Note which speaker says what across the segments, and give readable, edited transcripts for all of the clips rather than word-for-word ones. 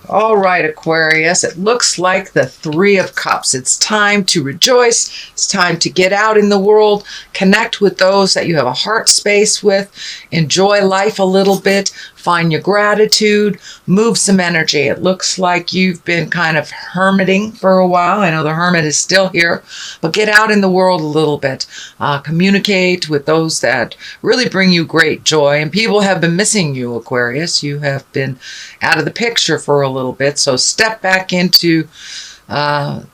Speaker 1: All right, Aquarius, it looks like the Three of Cups. It's time to rejoice. It's time to get out in the world, connect with those that you have a heart space with, enjoy life a little bit, find your gratitude, move some energy. It looks like you've been kind of hermiting for a while. I know the hermit is still here, but get out in the world a little bit. Communicate with those that really bring you great joy. And people have been missing you, Aquarius. You have been out of the picture for a little bit. So step back into a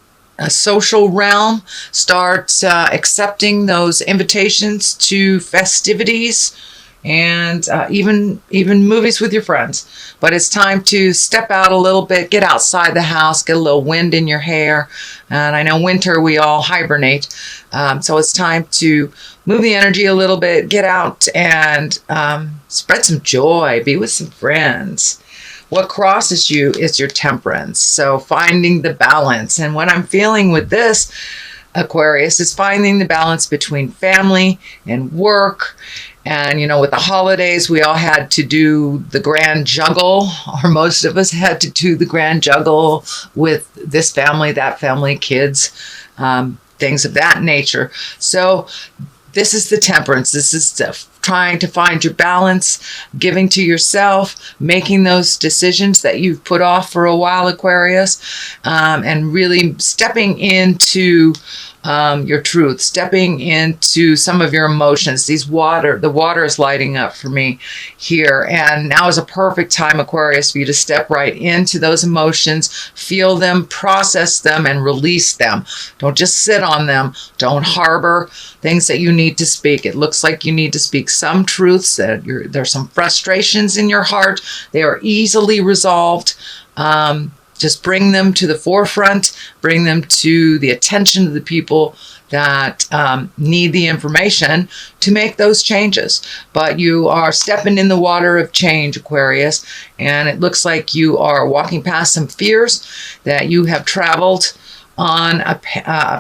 Speaker 1: social realm. Start accepting those invitations to festivities and even movies with your friends. But it's time to step out a little bit, get outside the house, get a little wind in your hair. And I know winter we all hibernate. So it's time to move the energy a little bit, get out and spread some joy, be with some friends. What crosses you is your temperance. So finding the balance. And what I'm feeling with this, Aquarius, is finding the balance between family and work. And, with the holidays, we all had to do the grand juggle, or most of us had to do the grand juggle with this family, that family, kids, things of that nature. So this is the temperance. This is trying to find your balance, giving to yourself, making those decisions that you've put off for a while, Aquarius, and really stepping into your truth, stepping into some of your emotions. The water is lighting up for me here. And now is a perfect time, Aquarius, for you to step right into those emotions, feel them, process them, and release them. Don't just sit on them. Don't harbor things that you need to speak. It looks like you need to speak some truths. There's some frustrations in your heart. They are easily resolved. Just bring them to the forefront, bring them to the attention of the people that need the information to make those changes. But you are stepping in the water of change, Aquarius, and it looks like you are walking past some fears, that you have traveled on a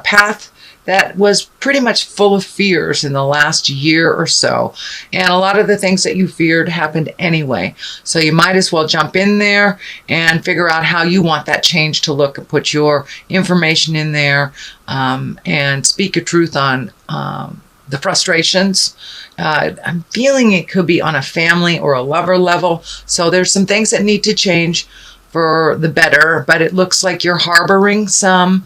Speaker 1: path that was pretty much full of fears in the last year or so. And a lot of the things that you feared happened anyway. So you might as well jump in there and figure out how you want that change to look and put your information in there and speak your truth on the frustrations. I'm feeling it could be on a family or a lover level. So there's some things that need to change for the better, but it looks like you're harboring some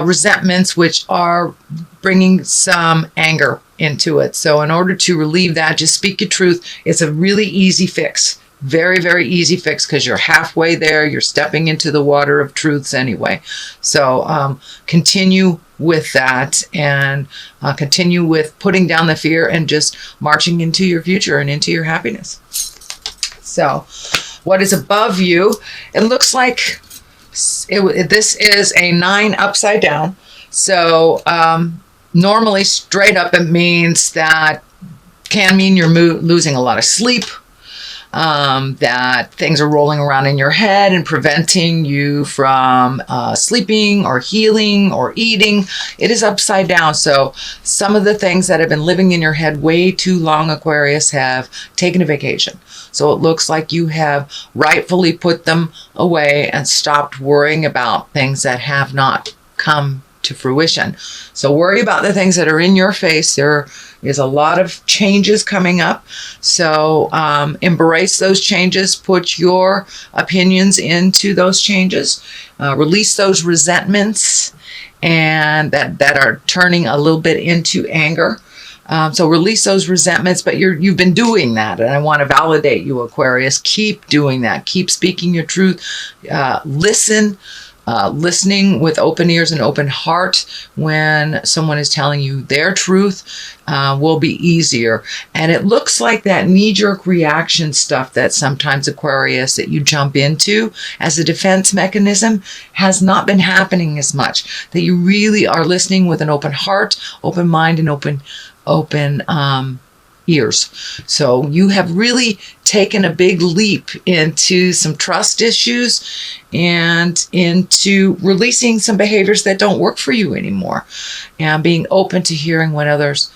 Speaker 1: resentments, which are bringing some anger into it. So in order to relieve that, just speak your truth. It's a really easy fix. Very, very easy fix, because you're halfway there. You're stepping into the water of truths anyway. So continue with that, and continue with putting down the fear and just marching into your future and into your happiness. So what is above you? It looks like this is a 9 upside down. So normally straight up, it means that can mean you're losing a lot of sleep, that things are rolling around in your head and preventing you from sleeping or healing or eating. It is upside down. So some of the things that have been living in your head way too long, Aquarius, have taken a vacation. So it looks like you have rightfully put them away and stopped worrying about things that have not come to fruition. So worry about the things that are in your face. There is a lot of changes coming up. So embrace those changes. Put your opinions into those changes. Release those resentments and that are turning a little bit into anger. So release those resentments, but you've been doing that, and I want to validate you, Aquarius. Keep doing that. Keep speaking your truth. Listening with open ears and open heart when someone is telling you their truth will be easier. And it looks like that knee-jerk reaction stuff that sometimes, Aquarius, that you jump into as a defense mechanism has not been happening as much. That you really are listening with an open heart, open mind, and open ears. So you have really taken a big leap into some trust issues and into releasing some behaviors that don't work for you anymore, and being open to hearing what others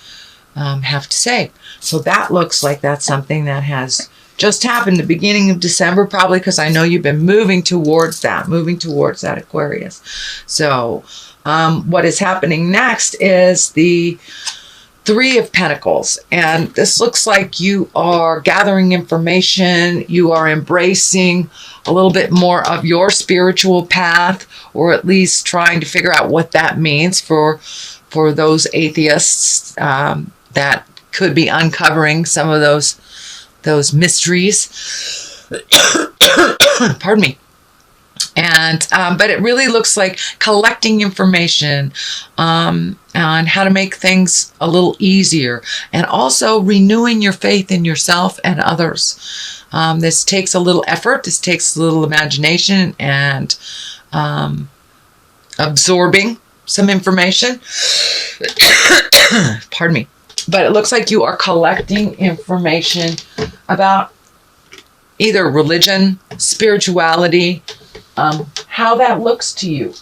Speaker 1: have to say. So that looks like that's something that has just happened the beginning of December, probably because I know you've been moving towards that, Aquarius. So what is happening next is the Three of Pentacles. And this looks like you are gathering information. You are embracing a little bit more of your spiritual path, or at least trying to figure out what that means for those atheists that could be uncovering some of those mysteries. Pardon me. And but it really looks like collecting information on how to make things a little easier, and also renewing your faith in yourself and others. This takes a little effort. This takes a little imagination and absorbing some information. Pardon me. But it looks like you are collecting information about either religion, spirituality, how that looks to you.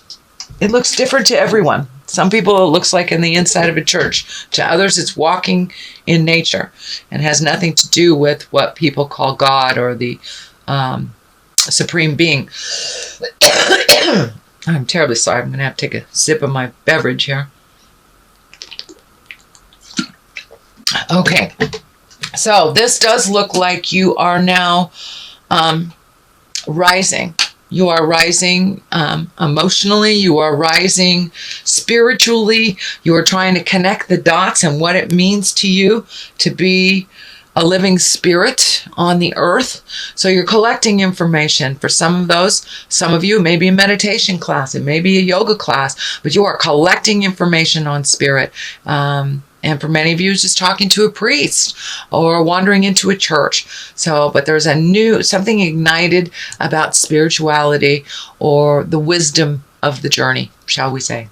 Speaker 1: It looks different to everyone. Some people it looks like in the inside of a church. To others it's walking in nature and has nothing to do with what people call God or the supreme being. I'm terribly sorry. I'm going to have to take a sip of my beverage here. Okay. So this does look like you are now rising. You are rising emotionally. You are rising spiritually. You are trying to connect the dots and what it means to you to be a living spirit on the earth. So you're collecting information. For some of those, some of you, it may be a meditation class, it may be a yoga class, but you are collecting information on spirit. And for many of you, it's just talking to a priest or wandering into a church. So, but there's something ignited about spirituality or the wisdom of the journey, shall we say.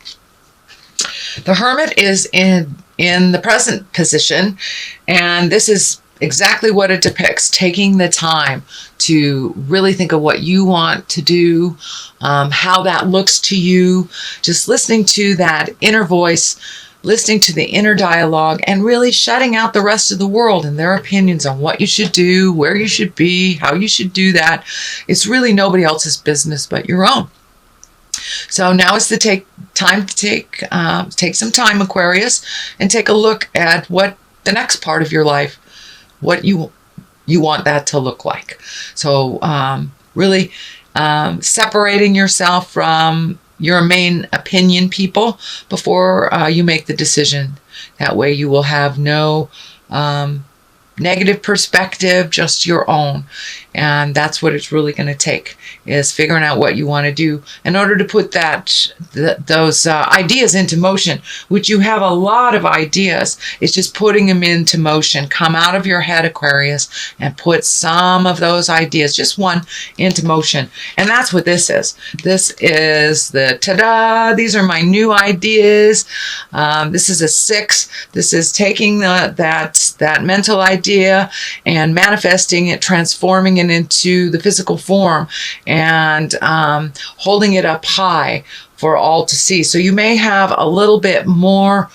Speaker 1: The Hermit is in the present position, and this is exactly what it depicts, taking the time to really think of what you want to do, how that looks to you, just listening to that inner voice, listening to the inner dialogue, and really shutting out the rest of the world and their opinions on what you should do, where you should be, how you should do that. It's really nobody else's business but your own. So now is the time to take some time, Aquarius, and take a look at what the next part of your life, what you want that to look like. So really separating yourself from your main opinion people before you make the decision. That way you will have no negative perspective, just your own. And that's what it's really going to take, is figuring out what you want to do in order to put those ideas into motion, which you have a lot of ideas. It's just putting them into motion. Come out of your head, Aquarius, and put some of those ideas, just one, into motion. And that's what this is. This is the ta-da, these are my new ideas. This is a 6. This is taking that mental idea and manifesting it, transforming it into the physical form, and holding it up high for all to see. So you may have a little bit more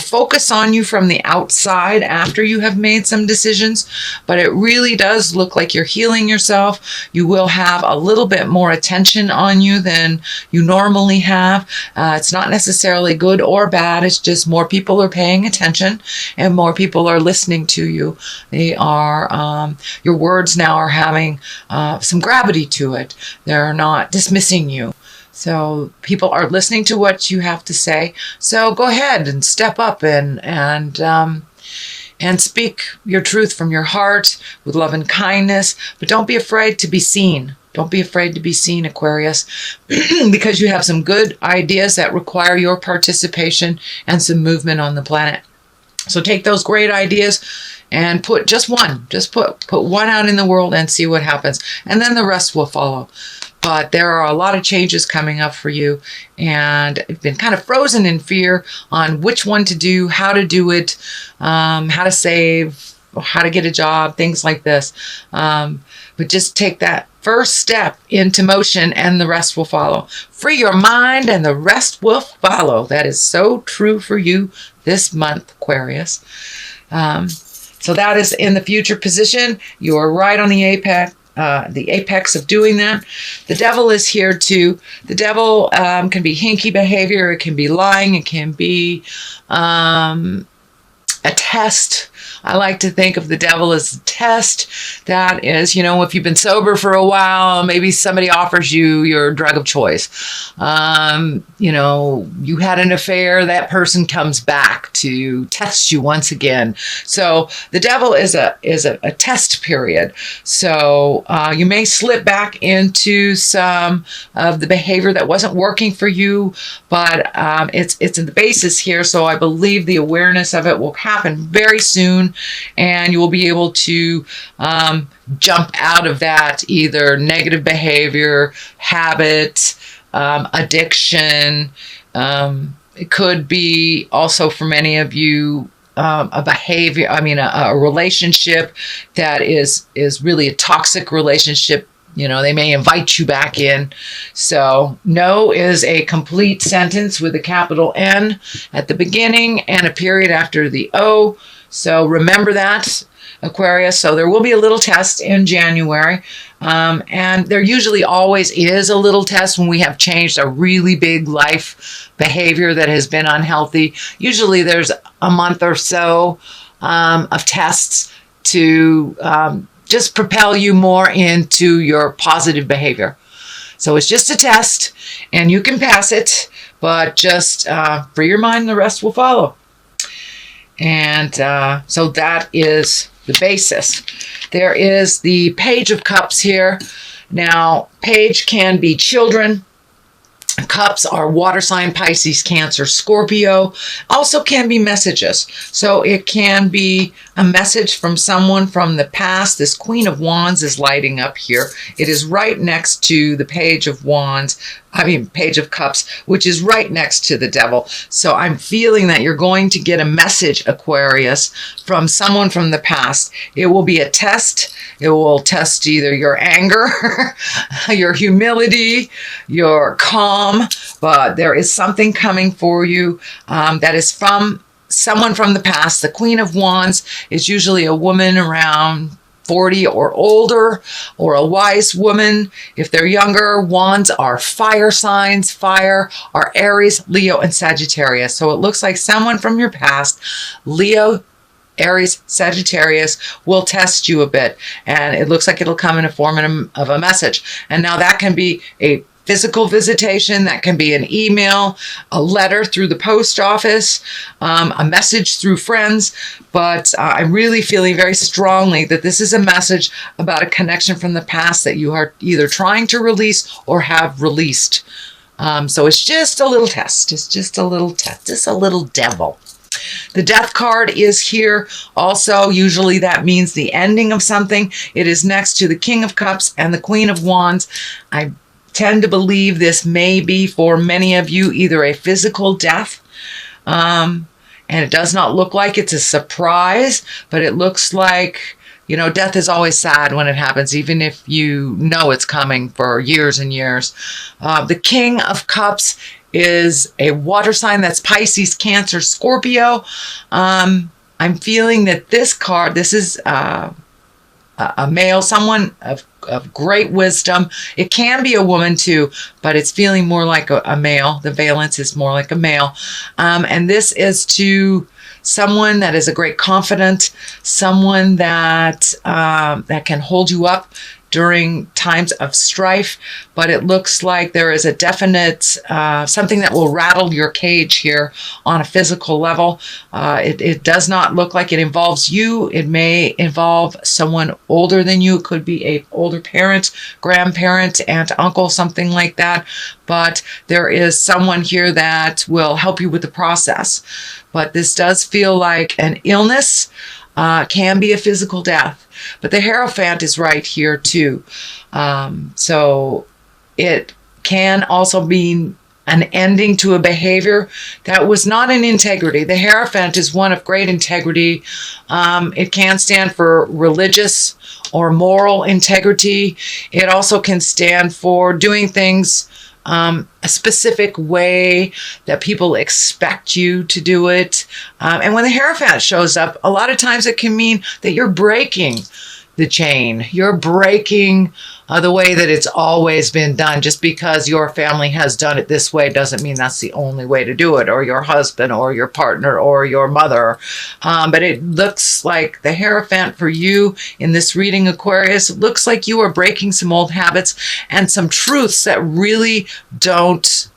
Speaker 1: focus on you from the outside after you have made some decisions, but it really does look like you're healing yourself. You will have a little bit more attention on you than you normally have. It's not necessarily good or bad. It's just more people are paying attention and more people are listening to you. They are, your words now are having some gravity to it. They're not dismissing you. So people are listening to what you have to say. So go ahead and step up and speak your truth from your heart with love and kindness. But don't be afraid to be seen. Don't be afraid to be seen, Aquarius, because you have some good ideas that require your participation and some movement on the planet. So take those great ideas and put just one. Just put one out in the world and see what happens. And then the rest will follow. But there are a lot of changes coming up for you, and you've been kind of frozen in fear on which one to do, how to do it, how to save, how to get a job, things like this. But just take that first step into motion and the rest will follow. Free your mind and the rest will follow. That is so true for you this month, Aquarius. So that is in the future position. You are right on the apex of doing that. The devil is here too. The devil can be hinky behavior. It can be lying. It can be a test. I like to think of the devil as a test. That is, if you've been sober for a while, maybe somebody offers you your drug of choice. You had an affair, that person comes back to test you once again. So the devil is a test period. So you may slip back into some of the behavior that wasn't working for you, but it's in the basis here. So I believe the awareness of it will happen very soon, and you will be able to jump out of that either negative behavior, habit, addiction. It could be also for many of you a behavior, a relationship that is really a toxic relationship. They may invite you back in. So no is a complete sentence with a capital N at the beginning and a period after the O. So remember that, Aquarius. So there will be a little test in January. And there usually always is a little test when we have changed a really big life behavior that has been unhealthy. Usually there's a month or so of tests to just propel you more into your positive behavior. So it's just a test, and you can pass it, but just free your mind, the rest will follow. And so that is the basis. There is the Page of Cups here. Now, Page can be children. Cups are water sign, Pisces, Cancer, Scorpio. Also can be messages. So it can be a message from someone from the past. This Queen of Wands is lighting up here. It is right next to the Page of Cups, which is right next to the Devil. So I'm feeling that you're going to get a message, Aquarius, from someone from the past. It will be a test. It will test either your anger, your humility, your calm, but there is something coming for you that is from someone from the past. The Queen of Wands is usually a woman around 40 or older, or a wise woman. If they're younger, wands are fire signs. Fire are Aries, Leo, and Sagittarius. So it looks like someone from your past, Leo, Aries, Sagittarius, will test you a bit. And it looks like it'll come in a form of a message. And now that can be a physical visitation, that can be an email, a letter through the post office, a message through friends. But I'm really feeling very strongly that this is a message about a connection from the past that you are either trying to release or have released. So it's just a little test. It's just a little test. Just a little devil. The Death card is here also. Usually that means the ending of something. It is next to the King of Cups and the Queen of Wands. I tend to believe this may be for many of you either a physical death, and it does not look like it's a surprise, but it looks like, death is always sad when it happens, even if you know it's coming for years and years. The King of Cups is a water sign. That's Pisces, Cancer, Scorpio. I'm feeling that this card, this is a male, someone of great wisdom. It can be a woman too, but it's feeling more like a male. The valence is more like a male. And this is to someone that is a great confidant, someone that can hold you up during times of strife, but it looks like there is a definite something that will rattle your cage here on a physical level. It does not look like it involves you. It may involve someone older than you. It could be an older parent, grandparent, aunt, uncle, something like that. But there is someone here that will help you with the process. But this does feel like an illness. Can be a physical death. But the Hierophant is right here too. So it can also mean an ending to a behavior that was not in integrity. The Hierophant is one of great integrity. It can stand for religious or moral integrity. It also can stand for doing things a specific way that people expect you to do it. And when the Hierophant shows up, a lot of times it can mean that you're breaking the chain. You're breaking the way that it's always been done. Just because your family has done it this way doesn't mean that's the only way to do it, or your husband or your partner or your mother. But it looks like the Hierophant for you in this reading, Aquarius, it looks like you are breaking some old habits and some truths that really don't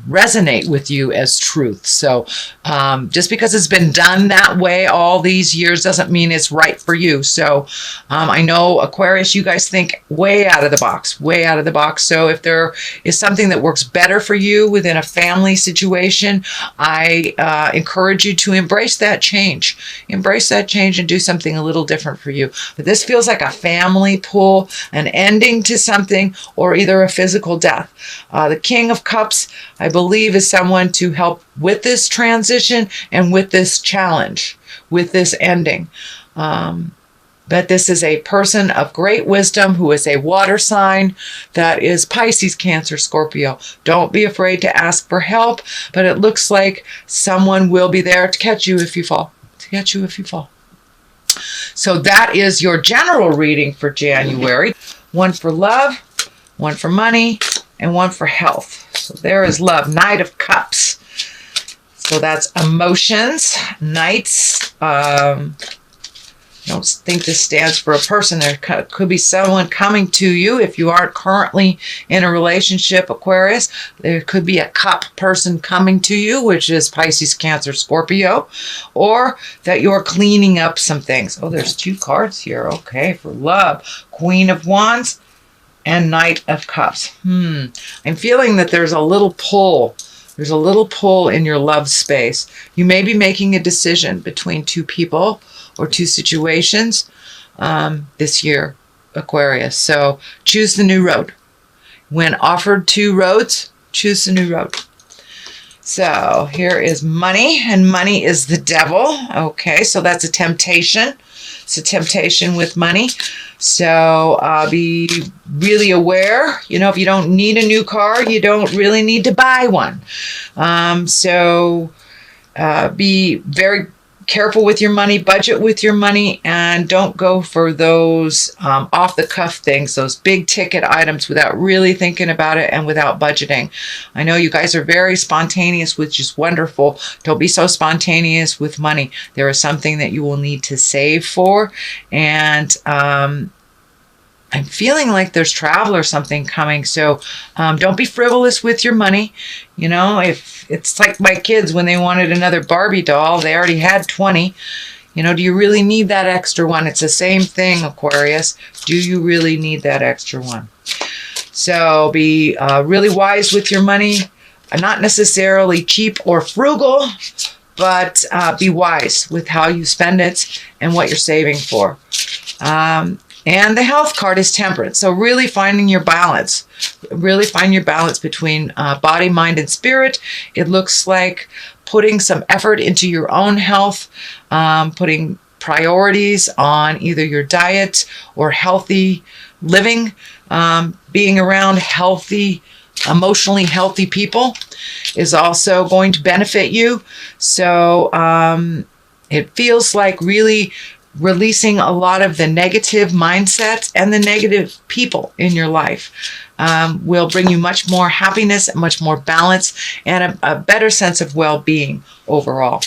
Speaker 1: resonate with you as truth. So just because it's been done that way all these years doesn't mean it's right for you. So I know, Aquarius, you guys think way out of the box, way out of the box. So if there is something that works better for you within a family situation, I encourage you to embrace that change. Embrace that change and do something a little different for you. But this feels like a family pull, an ending to something, or either a physical death. The King of Cups, I believe, is someone to help with this transition and with this challenge, with this ending. But this is a person of great wisdom who is a water sign that is Pisces, Cancer, Scorpio. Don't be afraid to ask for help, but it looks like someone will be there to catch you if you fall. To catch you if you fall. So that is your general reading for January. One for love, one for money, and one for health. So there is love, Knight of Cups. So that's emotions, Knights. I don't think this stands for a person. There could be someone coming to you if you aren't currently in a relationship, Aquarius. There could be a cup person coming to you, which is Pisces, Cancer, Scorpio, or that you're cleaning up some things. Oh, there's two cards here. Okay, for love, Queen of Wands and Knight of Cups. I'm feeling that there's a little pull. There's a little pull in your love space. You may be making a decision between two people or two situations this year, Aquarius. So choose the new road. When offered two roads, choose the new road. So here is money, and money is the devil. Okay, so that's a temptation. It's a temptation with money. So be really aware. You know, if you don't need a new car, you don't really need to buy one. So be very careful with your money, budget with your money, and don't go for those off-the-cuff things, those big ticket items without really thinking about it and without budgeting. I know you guys are very spontaneous, which is wonderful. Don't be so spontaneous with money. There is something that you will need to save for, and I'm feeling like there's travel or something coming. So don't be frivolous with your money. You know, if it's like my kids, when they wanted another Barbie doll, they already had 20. You know, do you really need that extra one? It's the same thing, Aquarius. Do you really need that extra one? So be really wise with your money. Not necessarily cheap or frugal, but be wise with how you spend it and what you're saving for. And the health card is Temperance. So really finding your balance. Really find your balance between body, mind, and spirit. It looks like putting some effort into your own health, putting priorities on either your diet or healthy living, being around healthy, emotionally healthy people is also going to benefit you. So it feels like really releasing a lot of the negative mindsets and the negative people in your life will bring you much more happiness, much more balance, and a better sense of well-being overall.